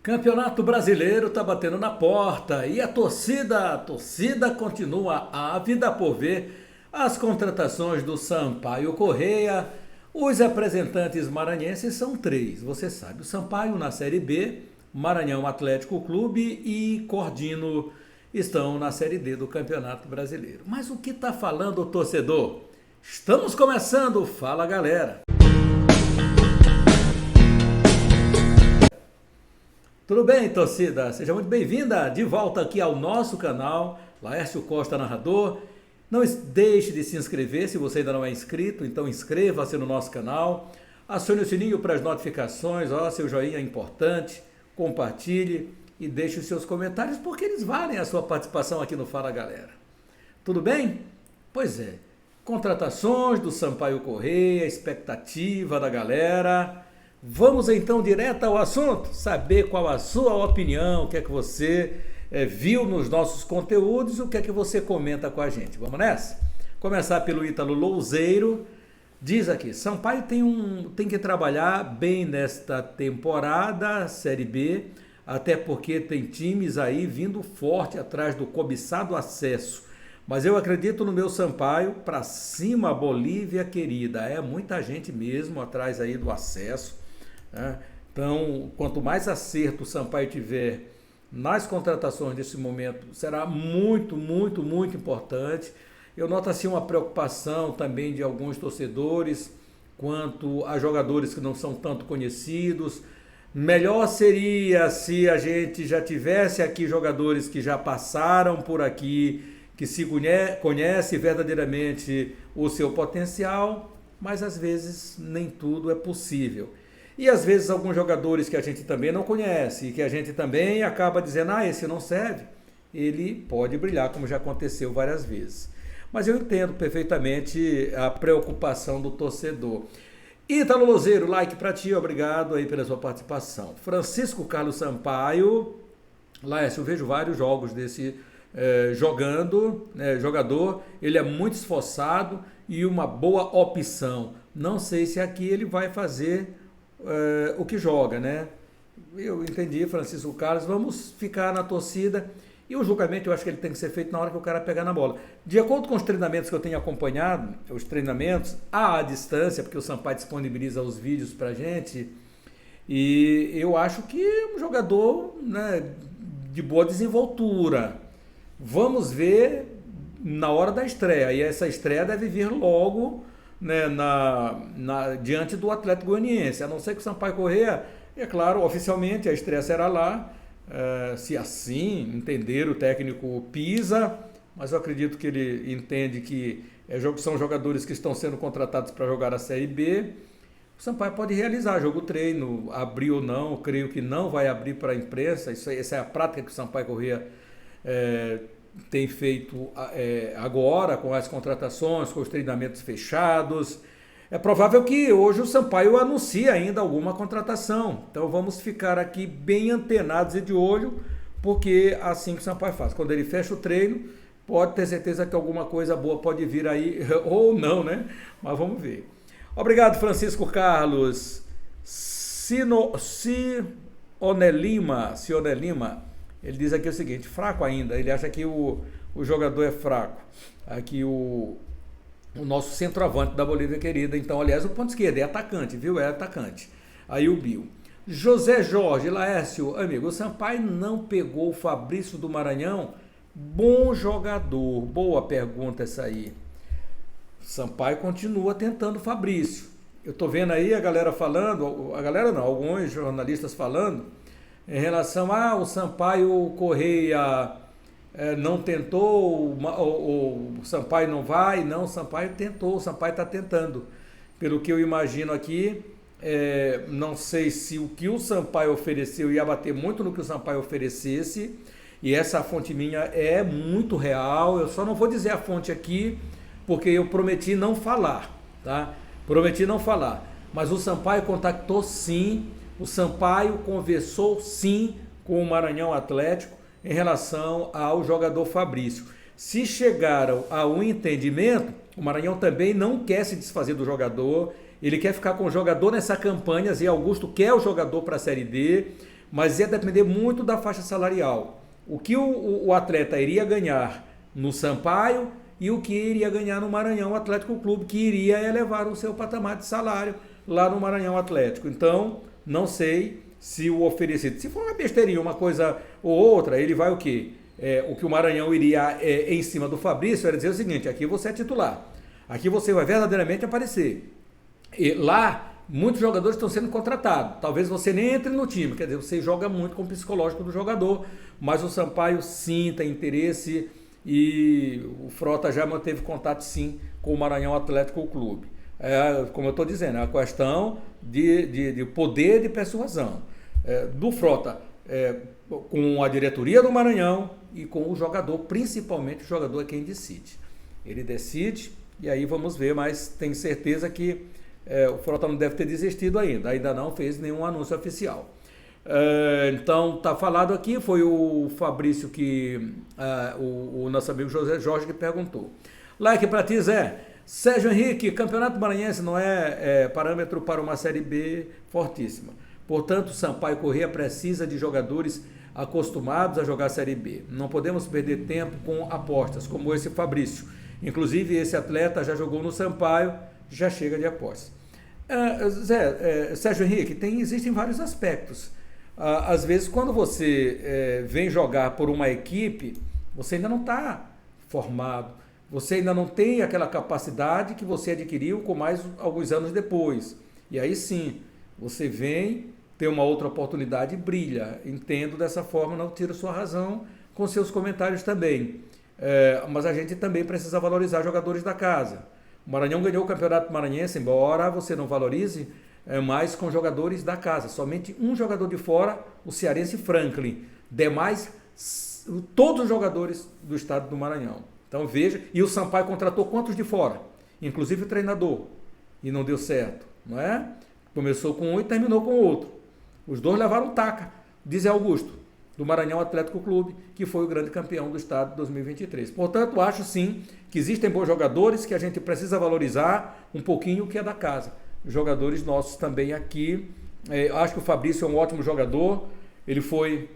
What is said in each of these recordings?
Campeonato Brasileiro está batendo na porta e a torcida continua ávida por ver as contratações do Sampaio Corrêa. Os representantes maranhenses são três, você sabe, o Sampaio na Série B, Maranhão Atlético Clube e Cordino estão na Série D do Campeonato Brasileiro. Mas o que está falando o torcedor? Estamos começando, fala galera! Tudo bem, torcida? Seja muito bem-vinda de volta aqui ao nosso canal, Laércio Costa Narrador. Não deixe de se inscrever se você ainda não é inscrito, então inscreva-se no nosso canal, acione o sininho para as notificações, seu joinha é importante, compartilhe e deixe os seus comentários porque eles valem a sua participação aqui no Fala Galera. Tudo bem? Pois é, contratações do Sampaio Corrêa, expectativa da galera. Vamos então direto ao assunto, saber qual a sua opinião, o que é que você viu nos nossos conteúdos, o que é que você comenta com a gente. Vamos nessa? Começar pelo Ítalo Louzeiro, diz aqui, Sampaio tem que trabalhar bem nesta temporada, Série B, até porque tem times aí vindo forte atrás do cobiçado acesso. Mas eu acredito no meu Sampaio, para cima Bolívia querida, é muita gente mesmo atrás aí do acesso. Então, quanto mais acerto o Sampaio tiver nas contratações desse momento, será muito importante. Eu noto assim uma preocupação também de alguns torcedores quanto a jogadores que não são tanto conhecidos. Melhor seria se a gente já tivesse aqui jogadores que já passaram por aqui, que se conhece verdadeiramente o seu potencial, mas às vezes nem tudo é possível. E às vezes alguns jogadores que a gente também não conhece e que a gente também acaba dizendo, esse não serve, ele pode brilhar, como já aconteceu várias vezes. Mas eu entendo perfeitamente a preocupação do torcedor. Ítalo Louzeiro, like para ti, obrigado aí pela sua participação. Francisco Carlos Sampaio, Laércio, eu vejo vários jogos desse jogador, ele é muito esforçado e uma boa opção. Não sei se aqui ele vai fazer o que joga, né? Eu entendi, Francisco Carlos, vamos ficar na torcida e o julgamento eu acho que ele tem que ser feito na hora que o cara pegar na bola. De acordo com os treinamentos que eu tenho acompanhado, os treinamentos à distância, porque o Sampaio disponibiliza os vídeos pra gente, e eu acho que é um jogador, né, de boa desenvoltura. Vamos ver na hora da estreia, e essa estreia deve vir logo, né, diante do Atlético Goianiense, a não ser que o Sampaio Corrêa, é claro, oficialmente a estreia será lá, se assim entender o técnico Pisa, mas eu acredito que ele entende que são jogadores que estão sendo contratados para jogar a Série B. O Sampaio pode realizar jogo treino, abrir ou não, eu creio que não vai abrir para a imprensa, essa é a prática que o Sampaio Corrêa tem feito agora com as contratações, com os treinamentos fechados. É provável que hoje o Sampaio anuncie ainda alguma contratação. Então vamos ficar aqui bem antenados e de olho, porque assim que o Sampaio faz. Quando ele fecha o treino, pode ter certeza que alguma coisa boa pode vir aí, ou não, né? Mas vamos ver. Obrigado, Francisco Carlos. Cionelima. Ele diz aqui o seguinte, fraco ainda, ele acha que o jogador é fraco. Aqui o nosso centroavante da Bolívia querida, então, aliás, o ponto esquerdo é atacante, viu? É atacante. Aí o Bill. José Jorge, Laércio, amigo, o Sampaio não pegou o Fabrício do Maranhão? Bom jogador, boa pergunta essa aí. Sampaio continua tentando o Fabrício. Eu tô vendo aí a galera falando, alguns jornalistas falando, em relação o Sampaio Corrêa não tentou, o Sampaio não vai, não, o Sampaio tentou, o Sampaio está tentando. Pelo que eu imagino aqui, não sei se o que o Sampaio ofereceu ia bater muito no que o Sampaio oferecesse, e essa fonte minha é muito real, eu só não vou dizer a fonte aqui, porque eu prometi não falar, tá? Prometi não falar, mas o Sampaio contactou sim, o Sampaio conversou sim com o Maranhão Atlético em relação ao jogador Fabrício. Se chegaram a um entendimento, o Maranhão também não quer se desfazer do jogador, ele quer ficar com o jogador nessa campanha, Zé Augusto quer o jogador para a Série D, mas ia depender muito da faixa salarial. O que o atleta iria ganhar no Sampaio e o que iria ganhar no Maranhão Atlético Clube, que iria elevar o seu patamar de salário lá no Maranhão Atlético. Então, não sei se o oferecido, se for uma besteirinha, uma coisa ou outra, ele vai o quê? O que o Maranhão iria em cima do Fabrício era dizer o seguinte: aqui você é titular, aqui você vai verdadeiramente aparecer. E lá, muitos jogadores estão sendo contratados. Talvez você nem entre no time, quer dizer, você joga muito com o psicológico do jogador, mas o Sampaio sim tem interesse e o Frota já manteve contato sim com o Maranhão Atlético Clube. Como eu estou dizendo, é uma questão de poder de persuasão do Frota com a diretoria do Maranhão e com o jogador, principalmente o jogador é quem decide. Ele decide e aí vamos ver, mas tenho certeza que o Frota não deve ter desistido ainda não fez nenhum anúncio oficial. Então está falado aqui, foi o Fabrício que o nosso amigo José Jorge que perguntou. Like para ti, Zé. Sérgio Henrique, Campeonato Maranhense não é parâmetro para uma Série B fortíssima. Portanto, Sampaio Corrêa precisa de jogadores acostumados a jogar Série B. Não podemos perder tempo com apostas, como esse Fabrício. Inclusive, esse atleta já jogou no Sampaio, já chega de apostas. Sérgio Henrique, existem vários aspectos. Às vezes, quando você vem jogar por uma equipe, você ainda não está formado, você ainda não tem aquela capacidade que você adquiriu com mais alguns anos depois. E aí sim, você vem, tem uma outra oportunidade e brilha. Entendo dessa forma, não tiro sua razão com seus comentários também. Mas a gente também precisa valorizar jogadores da casa. O Maranhão ganhou o Campeonato Maranhense, embora você não valorize, mais com jogadores da casa. Somente um jogador de fora, o cearense Franklin. Demais, todos os jogadores do estado do Maranhão. Então veja, e o Sampaio contratou quantos de fora? Inclusive o treinador. E não deu certo, não é? Começou com um e terminou com o outro. Os dois levaram taca, diz Augusto, do Maranhão Atlético Clube, que foi o grande campeão do estado de 2023. Portanto, acho sim que existem bons jogadores que a gente precisa valorizar um pouquinho o que é da casa. Jogadores nossos também aqui. Acho que o Fabrício é um ótimo jogador. Ele foi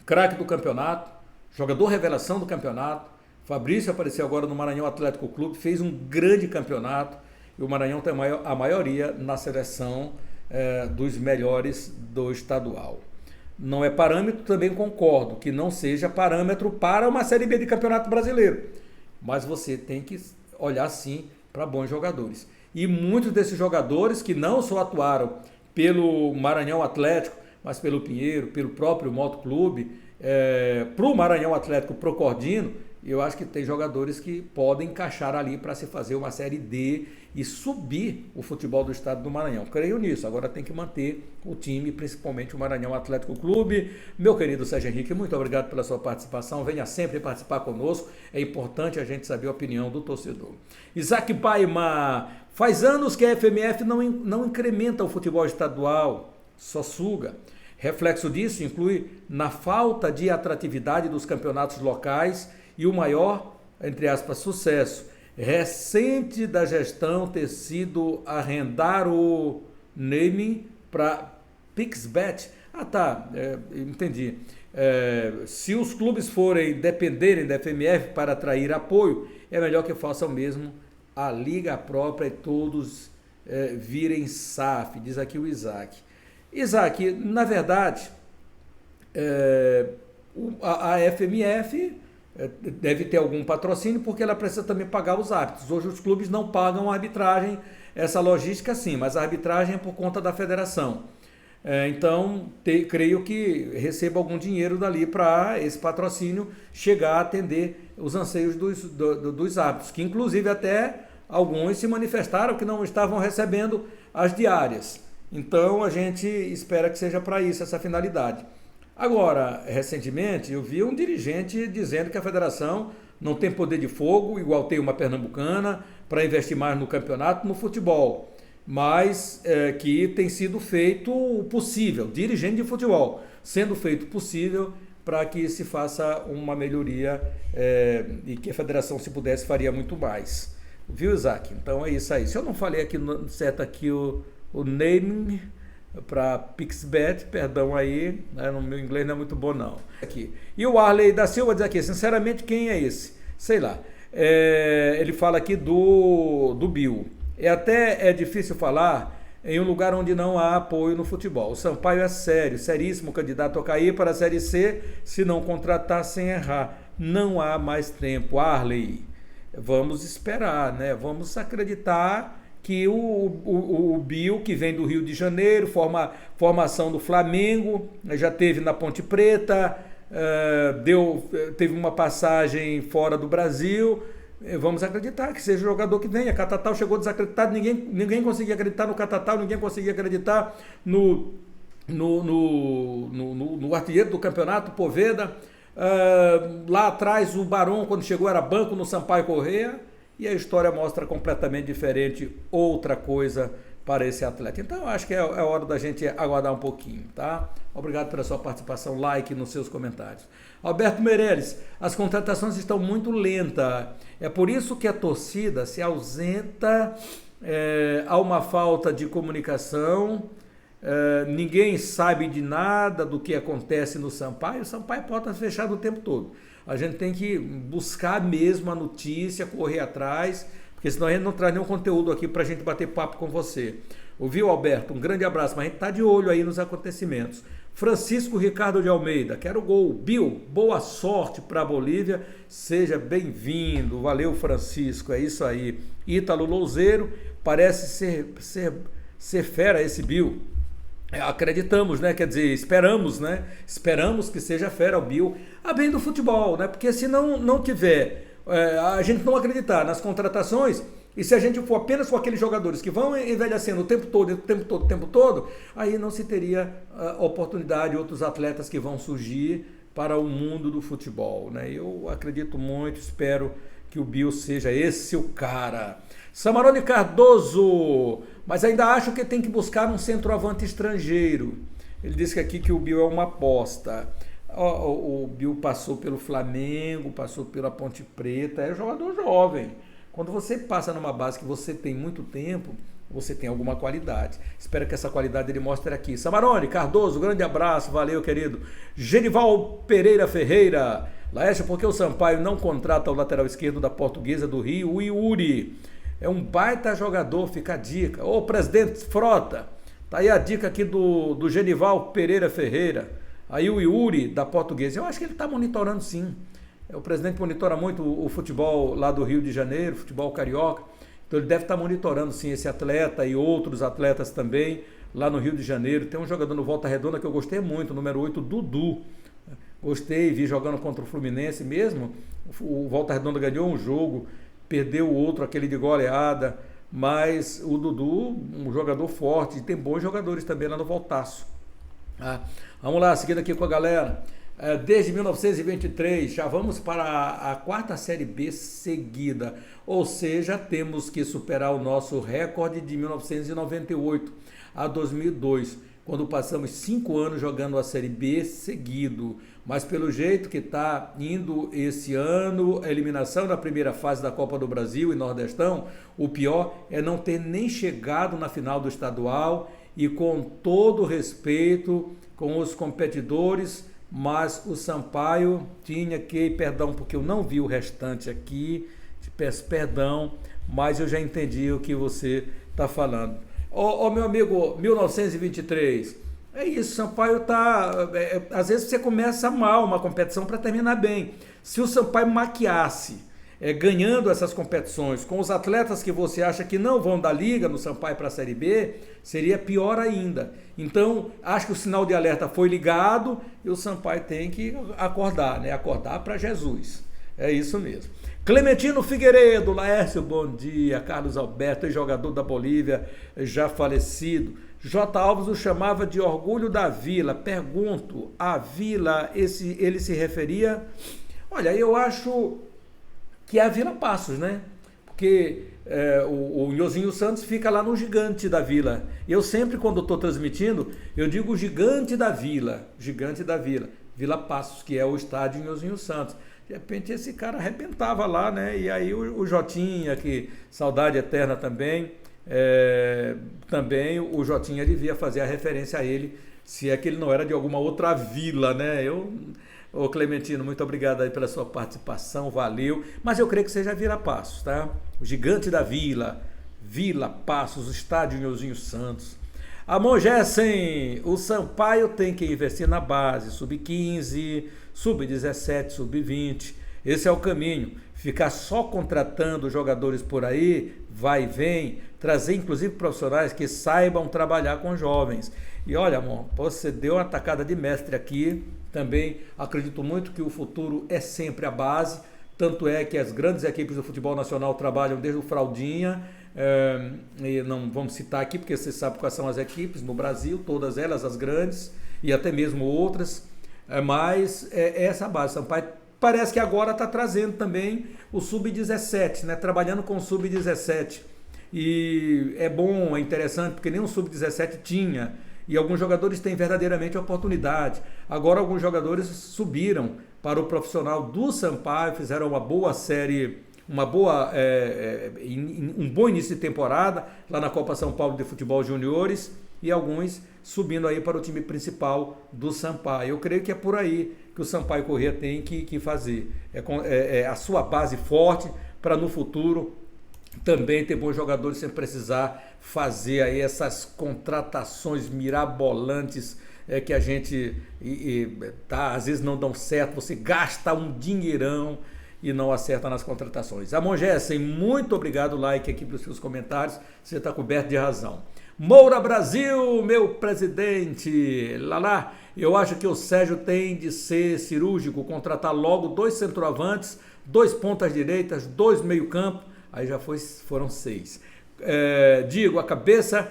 craque do campeonato, jogador revelação do campeonato. Fabrício apareceu agora no Maranhão Atlético Clube, fez um grande campeonato e o Maranhão tem a maioria na seleção dos melhores do estadual. Não é parâmetro, também concordo que não seja parâmetro para uma Série B de Campeonato Brasileiro, mas você tem que olhar sim para bons jogadores. E muitos desses jogadores que não só atuaram pelo Maranhão Atlético, mas pelo Pinheiro, pelo próprio Moto Clube, para o Maranhão Atlético Procordino, eu acho que tem jogadores que podem encaixar ali para se fazer uma Série D e subir o futebol do estado do Maranhão. Creio nisso. Agora tem que manter o time, principalmente o Maranhão Atlético Clube. Meu querido Sérgio Henrique, muito obrigado pela sua participação. Venha sempre participar conosco. É importante a gente saber a opinião do torcedor. Isaac Paima, faz anos que a FMF não incrementa o futebol estadual, só suga. Reflexo disso inclui na falta de atratividade dos campeonatos locais e o maior, entre aspas, sucesso recente da gestão ter sido arrendar o naming para Pixbet. Entendi. Se os clubes dependerem da FMF para atrair apoio, é melhor que façam mesmo a liga própria e todos virem SAF, diz aqui o Isaac. Isaac, na verdade, a FMF deve ter algum patrocínio porque ela precisa também pagar os árbitros. Hoje os clubes não pagam a arbitragem, essa logística sim, mas a arbitragem é por conta da federação. Então, creio que receba algum dinheiro dali para esse patrocínio chegar a atender os anseios dos árbitros, que inclusive até alguns se manifestaram que não estavam recebendo as diárias. Então, a gente espera que seja para isso, essa finalidade. Agora, recentemente, eu vi um dirigente dizendo que a federação não tem poder de fogo, igual tem uma pernambucana, para investir mais no campeonato, no futebol, mas que tem sido feito o possível, dirigente de futebol, sendo feito possível para que se faça uma melhoria e que a federação, se pudesse, faria muito mais. Viu, Isaac? Então é isso aí. Se eu não falei aqui certo aqui o naming, para Pixbet, perdão aí, né, no meu inglês não é muito bom não. Aqui. E o Arley da Silva diz aqui, sinceramente, quem é esse? Sei lá. Ele fala aqui do Bill. É difícil falar em um lugar onde não há apoio no futebol. O Sampaio é sério, seríssimo candidato a cair para a Série C, se não contratar sem errar. Não há mais tempo. Arley, vamos esperar, né? Vamos acreditar que o Bill, que vem do Rio de Janeiro, formação do Flamengo, já teve na Ponte Preta, teve uma passagem fora do Brasil. Vamos acreditar que seja o jogador que venha. Catatal chegou desacreditado, ninguém conseguia acreditar no Catatal, ninguém conseguia acreditar no artilheiro do campeonato, Poveda. Lá atrás o Barão, quando chegou, era banco no Sampaio Corrêa, e a história mostra completamente diferente, outra coisa para esse atleta. Então eu acho que é hora da gente aguardar um pouquinho, tá? Obrigado pela sua participação, like nos seus comentários. Alberto Meireles, as contratações estão muito lentas, é por isso que a torcida se ausenta, há uma falta de comunicação, ninguém sabe de nada do que acontece no Sampaio. O Sampaio pode estar fechado o tempo todo. A gente tem que buscar mesmo a notícia, correr atrás, porque senão a gente não traz nenhum conteúdo aqui para a gente bater papo com você. Ouviu, Alberto? Um grande abraço, mas a gente está de olho aí nos acontecimentos. Francisco Ricardo de Almeida, quero gol. Bill, boa sorte para a Bolívia, seja bem-vindo. Valeu, Francisco, é isso aí. Ítalo Louzeiro, parece ser fera esse Bill. Acreditamos, né? Quer dizer, esperamos, né? Esperamos que seja fera o Bill, a bem do futebol, né? Porque se não tiver, a gente não acreditar nas contratações, e se a gente for apenas com aqueles jogadores que vão envelhecendo o tempo todo, aí não se teria oportunidade de outros atletas que vão surgir para o mundo do futebol, né? Eu acredito muito, espero que o Bill seja esse o cara. Samarone Cardoso, mas ainda acho que tem que buscar um centroavante estrangeiro. Ele disse aqui que o Bill é uma aposta. O Bill passou pelo Flamengo, passou pela Ponte Preta, é um jogador jovem. Quando você passa numa base que você tem muito tempo, você tem alguma qualidade. Espero que essa qualidade ele mostre aqui. Samarone Cardoso, grande abraço, valeu, querido. Genival Pereira Ferreira, Laércio, por que o Sampaio não contrata o lateral esquerdo da Portuguesa do Rio, o Yuri? É um baita jogador, fica a dica. Ô, presidente Frota, tá aí a dica aqui do Genival Pereira Ferreira. Aí o Yuri, da Portuguesa, eu acho que ele está monitorando sim. O presidente monitora muito o futebol lá do Rio de Janeiro, futebol carioca. Então ele deve estar monitorando sim esse atleta e outros atletas também lá no Rio de Janeiro. Tem um jogador no Volta Redonda que eu gostei muito, número 8, Dudu. Gostei, vi jogando contra o Fluminense mesmo. O Volta Redonda ganhou um jogo, perdeu o outro, aquele de goleada, mas o Dudu, um jogador forte, e tem bons jogadores também lá no Voltaço. Vamos lá, seguindo aqui com a galera. Desde 1923, já vamos para a quarta Série B seguida, ou seja, temos que superar o nosso recorde de 1998 a 2002, quando passamos 5 anos jogando a Série B seguido. Mas pelo jeito que está indo esse ano, a eliminação da primeira fase da Copa do Brasil e Nordestão, o pior é não ter nem chegado na final do estadual, e com todo respeito com os competidores, mas o Sampaio tinha que, perdão, porque eu não vi o restante aqui, te peço perdão, mas eu já entendi o que você está falando. Meu amigo, 1923, é isso, Sampaio tá, às vezes você começa mal uma competição para terminar bem. Se o Sampaio maquiasse, ganhando essas competições com os atletas que você acha que não vão da Liga no Sampaio para a Série B, seria pior ainda. Então, acho que o sinal de alerta foi ligado e o Sampaio tem que acordar, né? Acordar para Jesus. É isso mesmo. Clementino Figueiredo, Laércio, bom dia. Carlos Alberto, jogador da Bolívia, já falecido. J. Alves o chamava de orgulho da Vila. Pergunto, a Vila, ele se referia... Olha, eu acho que é a Vila Passos, né? Porque o Nhozinho Santos fica lá no Gigante da Vila. Eu sempre, quando estou transmitindo, eu digo Gigante da Vila, Vila Passos, que é o estádio Nhozinho Santos. De repente esse cara arrebentava lá, né? E aí o Jotinha, que saudade eterna também, também o Jotinha devia fazer a referência a ele, se é que ele não era de alguma outra vila, né? Ô Clementino, muito obrigado aí pela sua participação, valeu. Mas eu creio que seja Vila Passos, tá? O gigante da Vila, Vila Passos, o estádio Nhozinho Santos. Amor Gessen, o Sampaio tem que investir na base, sub-15, sub-17, sub-20. Esse é o caminho. Ficar só contratando jogadores por aí, vai e vem, trazer inclusive profissionais que saibam trabalhar com jovens. E olha, amor, você deu uma tacada de mestre aqui. Também acredito muito que o futuro é sempre a base. Tanto é que as grandes equipes do futebol nacional trabalham desde o Fraldinha. E não vamos citar aqui porque você sabe quais são as equipes no Brasil, todas elas, as grandes e até mesmo outras, mas é essa base. Sampaio parece que agora está trazendo também o sub-17, né? Trabalhando com o sub-17, e é bom, é interessante porque nem o sub-17 tinha, e alguns jogadores têm verdadeiramente oportunidade. Agora alguns jogadores subiram para o profissional do Sampaio, fizeram uma boa série, um bom início de temporada lá na Copa São Paulo de Futebol Juniores, e alguns subindo aí para o time principal do Sampaio. Eu creio que é por aí que o Sampaio Corrêa tem que fazer. A sua base forte para no futuro também ter bons jogadores sem precisar fazer aí essas contratações mirabolantes que a gente às vezes não dão certo. Você gasta um dinheirão e não acerta nas contratações. Amon Gessen, muito obrigado, like aqui pelos seus comentários, você está coberto de razão. Moura Brasil, meu presidente, eu acho que o Sérgio tem de ser cirúrgico, contratar logo 2 centroavantes, 2 pontas direitas, 2 meio-campo, aí já foram 6. Digo, a cabeça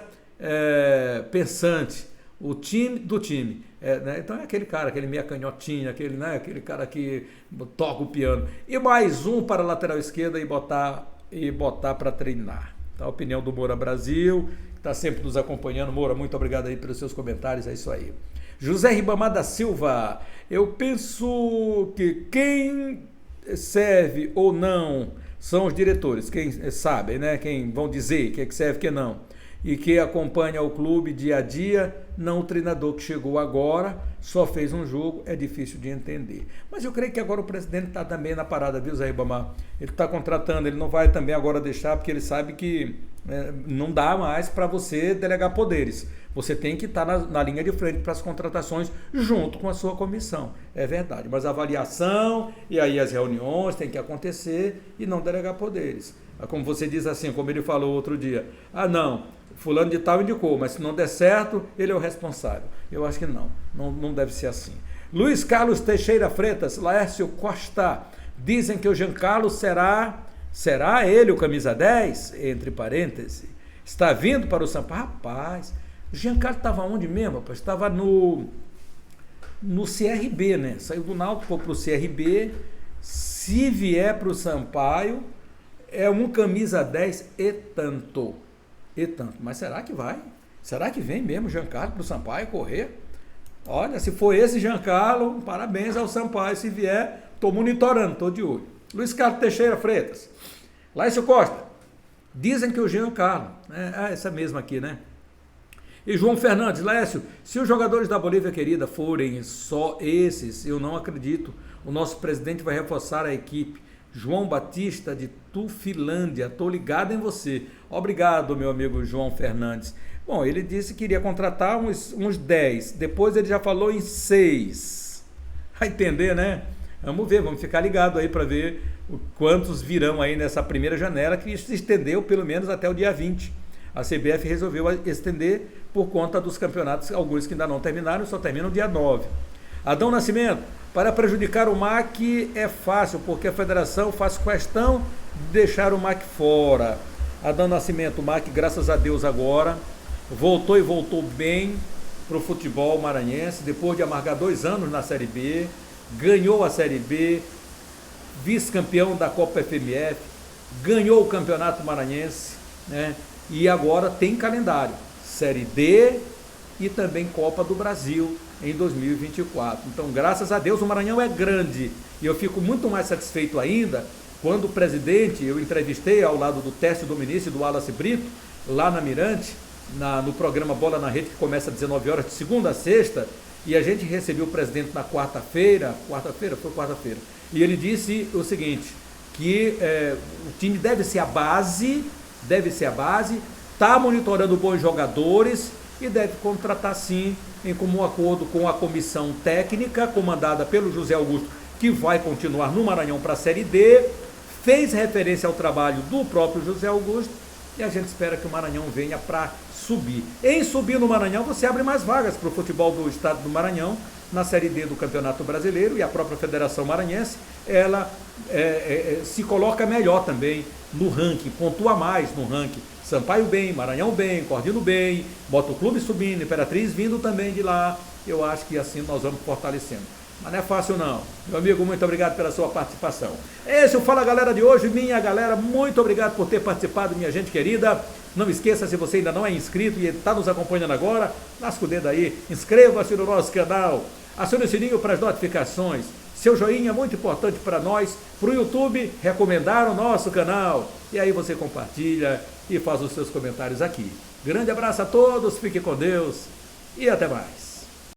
pensante, o time do time. Né? Então é aquele cara, aquele meia canhotinha, aquele cara que toca o piano. E mais um para a lateral esquerda e botar para treinar. Então, a opinião do Moura Brasil, que está sempre nos acompanhando. Moura, muito obrigado aí pelos seus comentários, é isso aí. José Ribamar da Silva, eu penso que quem serve ou não são os diretores, quem sabe, né? Quem vão dizer que serve e que não. E que acompanha o clube dia a dia, não o treinador que chegou agora, só fez um jogo, é difícil de entender. Mas eu creio que agora o presidente está também na parada, viu, Zé Ribamar? Ele está contratando, ele não vai também agora deixar, porque ele sabe que não dá mais para você delegar poderes. Você tem que estar na linha de frente para as contratações junto com a sua comissão. É verdade, mas a avaliação e aí as reuniões têm que acontecer e não delegar poderes. Como você diz assim, como ele falou outro dia, não, fulano de tal indicou, mas se não der certo, ele é o responsável. Eu acho que não deve ser assim. Luiz Carlos Teixeira Freitas, Laércio Costa, dizem que o Giancarlo será ele o camisa 10? Entre parênteses, está vindo para o Sampaio? Rapaz, o Giancarlo estava onde mesmo? Rapaz? Estava no CRB, né? Saiu do Náutico, foi para o CRB, se vier para o Sampaio, é um camisa 10 e tanto. Mas será que vai? Será que vem mesmo o Giancarlo para o Sampaio correr? Olha, se for esse Giancarlo, parabéns ao Sampaio. Se vier, estou monitorando, estou de olho. Luiz Carlos Teixeira Freitas. Laércio Costa. Dizem que o Giancarlo. Essa mesma aqui, né? E João Fernandes. Laércio, se os jogadores da Bolívia querida forem só esses, eu não acredito. O nosso presidente vai reforçar a equipe. João Batista de Tufilândia, estou ligado em você. Obrigado, meu amigo João Fernandes. Bom, ele disse que iria contratar uns 10, depois ele já falou em 6. Vai entender, né? Vamos ver, vamos ficar ligado aí para ver quantos virão aí nessa primeira janela, que se estendeu pelo menos até o dia 20. A CBF resolveu estender por conta dos campeonatos, alguns que ainda não terminaram, só terminam dia 9. Adão Nascimento, para prejudicar o MAC é fácil, porque a federação faz questão de deixar o MAC fora. Adão Nascimento, o MAC, graças a Deus agora, voltou bem para o futebol maranhense, depois de amargar 2 anos na Série B, ganhou a Série B, vice-campeão da Copa FMF, ganhou o Campeonato Maranhense, né? E agora tem calendário, Série D e também Copa do Brasil em 2024. Então, graças a Deus, o Maranhão é grande. E eu fico muito mais satisfeito ainda quando o presidente, eu entrevistei ao lado do Técio Dominici e do Wallace Brito, lá na Mirante, no programa Bola na Rede, que começa às 19 horas, de segunda a sexta, e a gente recebeu o presidente na quarta-feira, e ele disse o seguinte, que o time deve ser a base, está monitorando bons jogadores e deve contratar sim, em comum acordo com a comissão técnica, comandada pelo José Augusto, que vai continuar no Maranhão para a Série D, fez referência ao trabalho do próprio José Augusto, e a gente espera que o Maranhão venha para subir. Em subir no Maranhão, você abre mais vagas para o futebol do estado do Maranhão, na Série D do Campeonato Brasileiro, e a própria Federação Maranhense, ela se coloca melhor também no ranking, pontua mais no ranking. Sampaio bem, Maranhão bem, Cordino bem, Motoclube subindo, Imperatriz vindo também de lá. Eu acho que assim nós vamos fortalecendo. Mas não é fácil não. Meu amigo, muito obrigado pela sua participação. Esse é o Fala Galera de hoje. Minha galera, muito obrigado por ter participado, minha gente querida. Não esqueça, se você ainda não é inscrito e está nos acompanhando agora, lasca o dedo aí, inscreva-se no nosso canal, acione o sininho para as notificações. Seu joinha é muito importante para nós, para o YouTube recomendar o nosso canal. E aí você compartilha e faz os seus comentários aqui. Grande abraço a todos, fique com Deus e até mais.